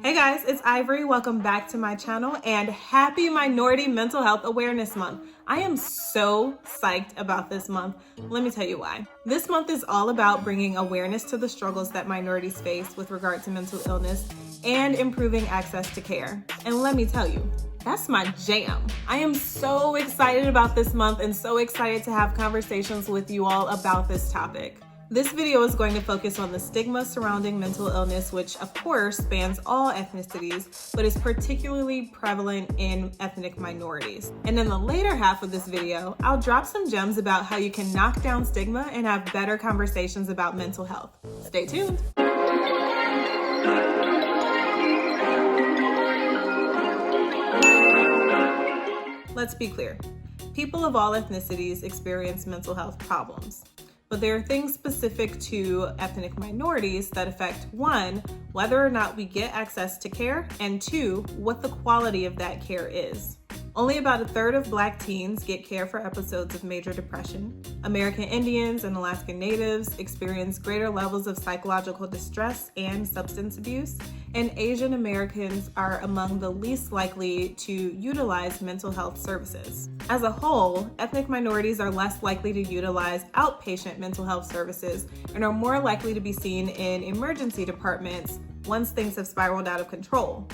Hey guys, it's Ivory. Welcome back to my channel and happy Minority Mental Health Awareness Month. I am so psyched about this month. Let me tell you why. This month is all about bringing awareness to the struggles that minorities face with regard to mental illness and improving access to care. And let me tell you, that's my jam. I am so excited about this month and so excited to have conversations with you all about this topic. This video is going to focus on the stigma surrounding mental illness, which of course spans all ethnicities, but is particularly prevalent in ethnic minorities. And in the later half of this video, I'll drop some gems about how you can knock down stigma and have better conversations about mental health. Stay tuned. Let's be clear. People of all ethnicities experience mental health problems. But there are things specific to ethnic minorities that affect, one, whether or not we get access to care, and two, what the quality of that care is. Only about a third of Black teens get care for episodes of major depression. American Indians and Alaskan Natives experience greater levels of psychological distress and substance abuse, and Asian Americans are among the least likely to utilize mental health services. As a whole, ethnic minorities are less likely to utilize outpatient mental health services and are more likely to be seen in emergency departments once things have spiraled out of control.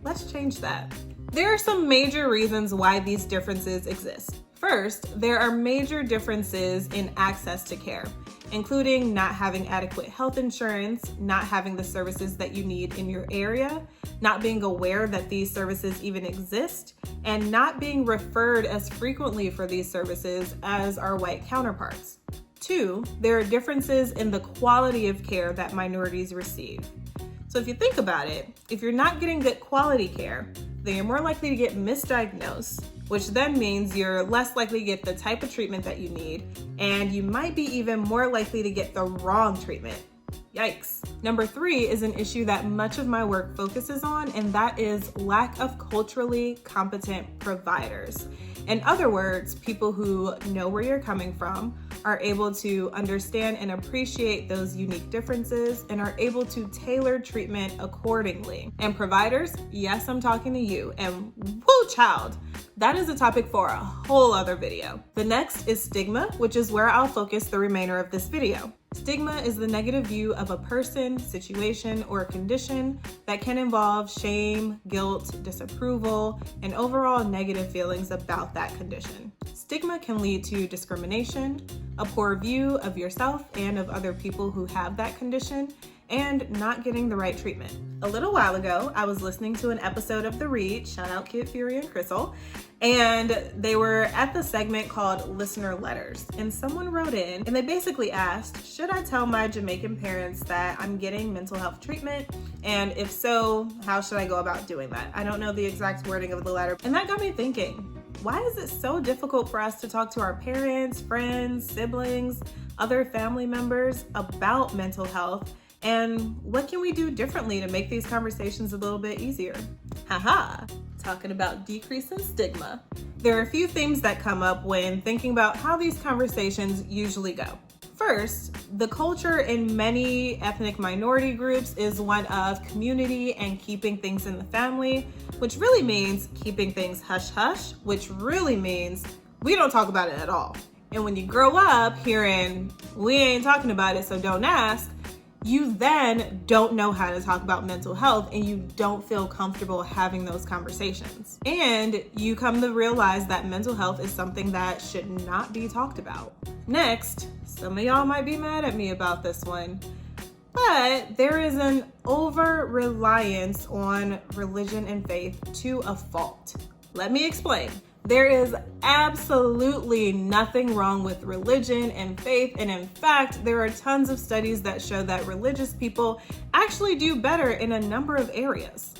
Let's change that. There are some major reasons why these differences exist. First, there are major differences in access to care, including not having adequate health insurance, not having the services that you need in your area, not being aware that these services even exist, and not being referred as frequently for these services as our white counterparts. Two, there are differences in the quality of care that minorities receive. So if you think about it, if you're not getting good quality care, then you're more likely to get misdiagnosed, which then means you're less likely to get the type of treatment that you need, and you might be even more likely to get the wrong treatment. Yikes. Number three is an issue that much of my work focuses on, and that is lack of culturally competent providers. In other words, people who know where you're coming from, are able to understand and appreciate those unique differences, and are able to tailor treatment accordingly. And providers, yes, I'm talking to you, and woo child, that is a topic for a whole other video. The next is stigma, which is where I'll focus the remainder of this video. Stigma is the negative view of a person, situation, or condition that can involve shame, guilt, disapproval, and overall negative feelings about that condition. Stigma can lead to discrimination, a poor view of yourself and of other people who have that condition, and not getting the right treatment. A little while ago, I was listening to an episode of The Read, shout out Kid Fury and Crystal, and they were at the segment called Listener Letters. And someone wrote in and they basically asked, should I tell my Jamaican parents that I'm getting mental health treatment? And if so, how should I go about doing that? I don't know the exact wording of the letter. And that got me thinking, why is it so difficult for us to talk to our parents, friends, siblings, other family members about mental health? And what can we do differently to make these conversations a little bit easier? Haha, talking about decreasing stigma. There are a few themes that come up when thinking about how these conversations usually go. First, the culture in many ethnic minority groups is one of community and keeping things in the family, which really means keeping things hush-hush, which really means we don't talk about it at all. And when you grow up hearing, we ain't talking about it, so don't ask, you then don't know how to talk about mental health and you don't feel comfortable having those conversations. And you come to realize that mental health is something that should not be talked about. Next, some of y'all might be mad at me about this one, but there is an over-reliance on religion and faith to a fault. Let me explain. There is absolutely nothing wrong with religion and faith, and in fact, there are tons of studies that show that religious people actually do better in a number of areas.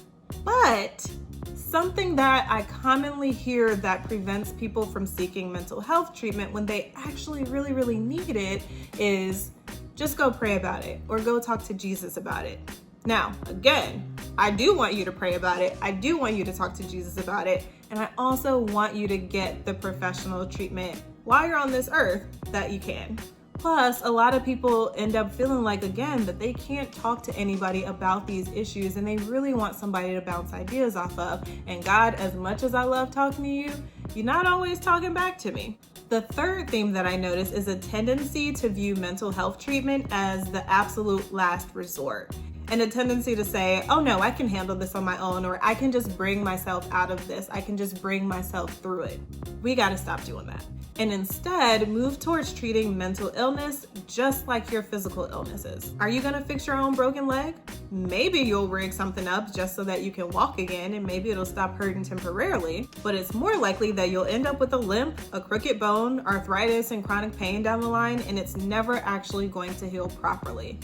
But something that I commonly hear that prevents people from seeking mental health treatment when they actually really need it is just go pray about it or go talk to Jesus about it. Now, again, I do want you to pray about it. I do want you to talk to Jesus about it. And I also want you to get the professional treatment while you're on this earth that you can. Plus, a lot of people end up feeling like, again, that they can't talk to anybody about these issues and they really want somebody to bounce ideas off of. And God, as much as I love talking to you, you're not always talking back to me. The third theme that I notice is a tendency to view mental health treatment as the absolute last resort. And a tendency to say, oh no, I can handle this on my own, or I can just bring myself out of this. I can just bring myself through it. We gotta stop doing that. And instead move towards treating mental illness just like your physical illnesses. Are you gonna fix your own broken leg? Maybe you'll rig something up just so that you can walk again, and maybe it'll stop hurting temporarily, but it's more likely that you'll end up with a limp, a crooked bone, arthritis, and chronic pain down the line, and it's never actually going to heal properly.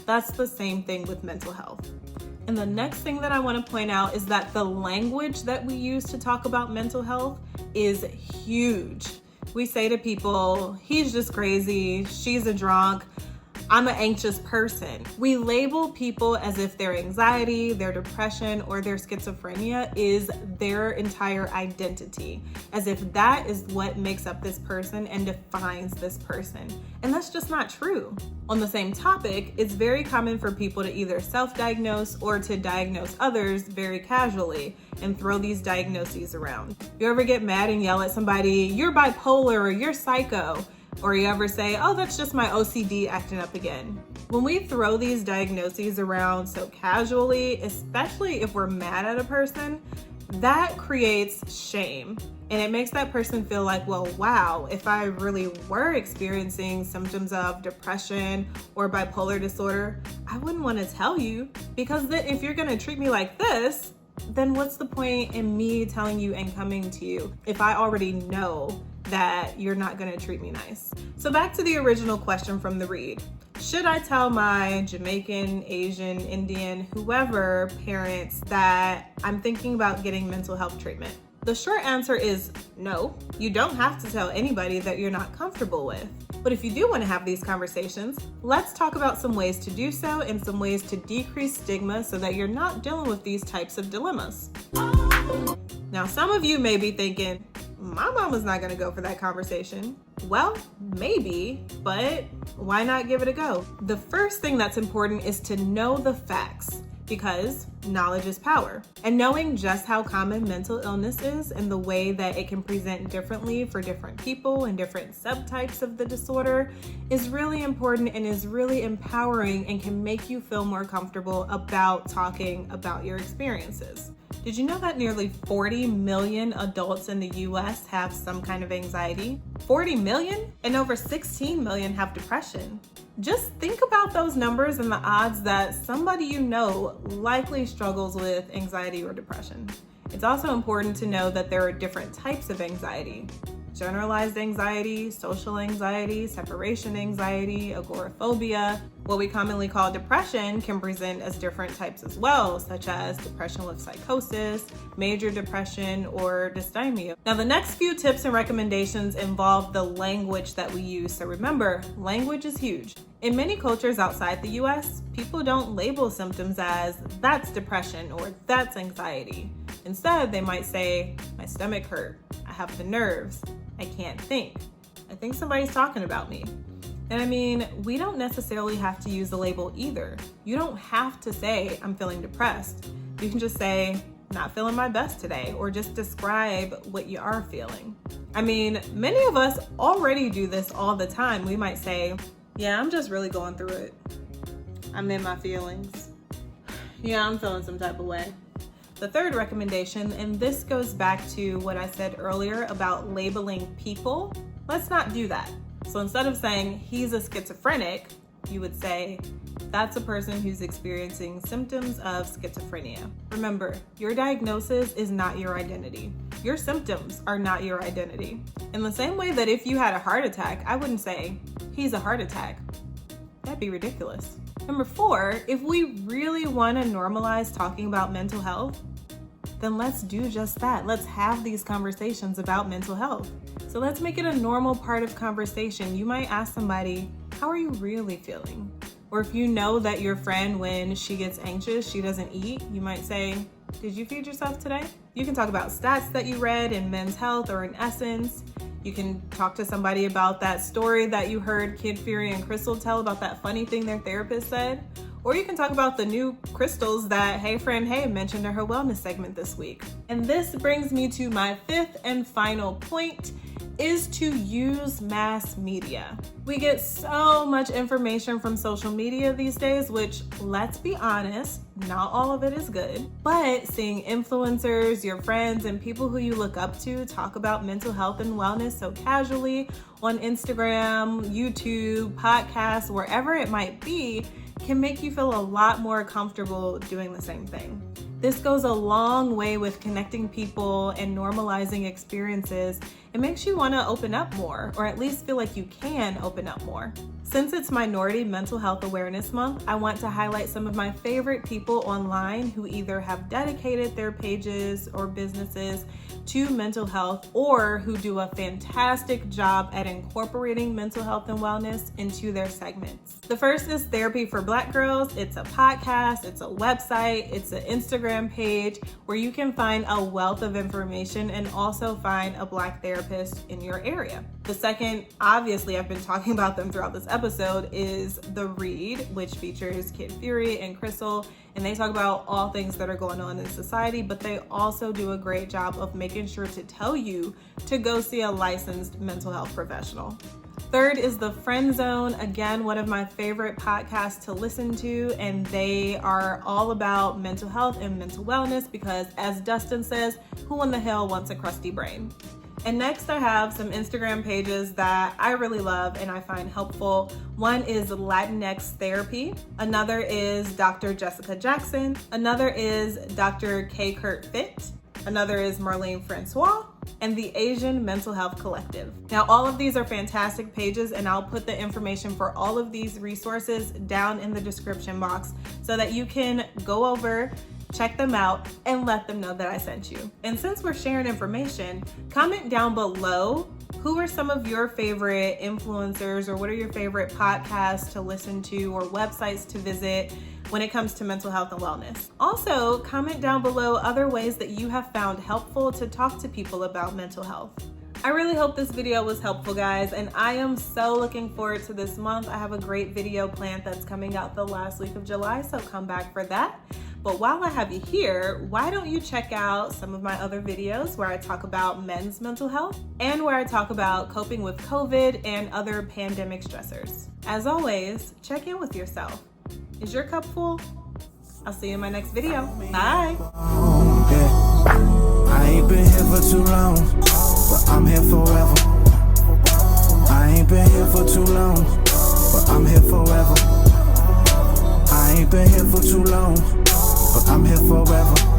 That's the same thing with mental health. And the next thing that I want to point out is that the language that we use to talk about mental health is huge. We say to people, he's just crazy, she's a drunk, I'm an anxious person. We label people as if their anxiety, their depression, or their schizophrenia is their entire identity, as if that is what makes up this person and defines this person. And that's just not true. On the same topic, it's very common for people to either self-diagnose or to diagnose others very casually and throw these diagnoses around. You ever get mad and yell at somebody, you're bipolar or you're psycho? Or you ever say, oh, that's just my OCD acting up again. When we throw these diagnoses around so casually, especially if we're mad at a person, that creates shame. And it makes that person feel like, well, wow, if I really were experiencing symptoms of depression or bipolar disorder, I wouldn't want to tell you, because then if you're going to treat me like this, then what's the point in me telling you and coming to you if I already know that you're not going to treat me nice? So back to the original question from the read. Should I tell my Jamaican, Asian, Indian, whoever parents that I'm thinking about getting mental health treatment? The short answer is no. You don't have to tell anybody that you're not comfortable with. But if you do want to have these conversations, let's talk about some ways to do so and some ways to decrease stigma so that you're not dealing with these types of dilemmas. Now, some of you may be thinking, my mama's not gonna go for that conversation. Well, maybe, but why not give it a go? The first thing that's important is to know the facts, because knowledge is power. And knowing just how common mental illness is and the way that it can present differently for different people and different subtypes of the disorder is really important and is really empowering and can make you feel more comfortable about talking about your experiences. Did you know that nearly 40 million adults in the US have some kind of anxiety? 40 million? And over 16 million have depression. Just think about those numbers and the odds that somebody you know likely struggles with anxiety or depression. It's also important to know that there are different types of anxiety. Generalized anxiety, social anxiety, separation anxiety, agoraphobia. What we commonly call depression can present as different types as well, such as depression with psychosis, major depression, or dysthymia. Now, the next few tips and recommendations involve the language that we use. So remember, language is huge. In many cultures outside the US, people don't label symptoms as that's depression or that's anxiety. Instead, they might say, my stomach hurt, I have the nerves, I can't think, I think somebody's talking about me. And I mean, we don't necessarily have to use the label either. You don't have to say, I'm feeling depressed. You can just say, not feeling my best today, or just describe what you are feeling. I mean, many of us already do this all the time. We might say, yeah, I'm just really going through it. I'm in my feelings. Yeah, I'm feeling some type of way. The third recommendation, and this goes back to what I said earlier about labeling people, let's not do that. So instead of saying he's a schizophrenic, you would say that's a person who's experiencing symptoms of schizophrenia. Remember, your diagnosis is not your identity. Your symptoms are not your identity. In the same way that if you had a heart attack, I wouldn't say he's a heart attack. That'd be ridiculous. Number 4, if we really want to normalize talking about mental health, then let's do just that. Let's have these conversations about mental health. So let's make it a normal part of conversation. You might ask somebody, how are you really feeling? Or if you know that your friend, when she gets anxious, she doesn't eat, you might say, Did you feed yourself today? You can talk about stats that you read in Men's Health or in Essence. You can talk to somebody about that story that you heard Kid Fury and Crystal tell about that funny thing their therapist said. Or you can talk about the new crystals that Hey Friend Hey mentioned in her wellness segment this week. And this brings me to my fifth and final point, is to use mass media. We get so much information from social media these days, which, let's be honest, not all of it is good. But seeing influencers, your friends, and people who you look up to talk about mental health and wellness so casually on Instagram, YouTube, podcasts, wherever it might be, can make you feel a lot more comfortable doing the same thing. This goes a long way with connecting people and normalizing experiences. It makes you want to open up more, or at least feel like you can open up more. Since it's Minority Mental Health Awareness Month, I want to highlight some of my favorite people online who either have dedicated their pages or businesses to mental health or who do a fantastic job at incorporating mental health and wellness into their segments. The first is Therapy for Black Girls. It's a podcast, it's a website, it's an Instagram page where you can find a wealth of information and also find a Black therapist in your area. The second, obviously I've been talking about them throughout this episode, is The Read, which features Kid Fury and Crystal, and they talk about all things that are going on in society, but they also do a great job of making sure to tell you to go see a licensed mental health professional. Third is The Friend Zone. Again, one of my favorite podcasts to listen to, and they are all about mental health and mental wellness because, as Dustin says, who in the hell wants a crusty brain? And next I have some Instagram pages that I really love and I find helpful. One is Latinx Therapy. Another is Dr. Jessica Jackson. Another is Dr. K. Kurt Fit. Another is Marlene Francois, and the Asian Mental Health Collective. Now, all of these are fantastic pages, and I'll put the information for all of these resources down in the description box so that you can go over, check them out, and let them know that I sent you. And since we're sharing information, comment down below who are some of your favorite influencers, or what are your favorite podcasts to listen to or websites to visit when it comes to mental health and wellness. Also, comment down below other ways that you have found helpful to talk to people about mental health. I really hope this video was helpful, guys, and I am so looking forward to this month. I have a great video planned that's coming out the last week of July, so come back for that. But while I have you here, why don't you check out some of my other videos where I talk about men's mental health and where I talk about coping with COVID and other pandemic stressors. As always, check in with yourself. Is your cup full? I'll see you in my next video. Bye. I ain't been here for too long, but I'm here forever. I ain't been here for too long, but I'm here forever. I ain't been here for too long, but I'm here forever.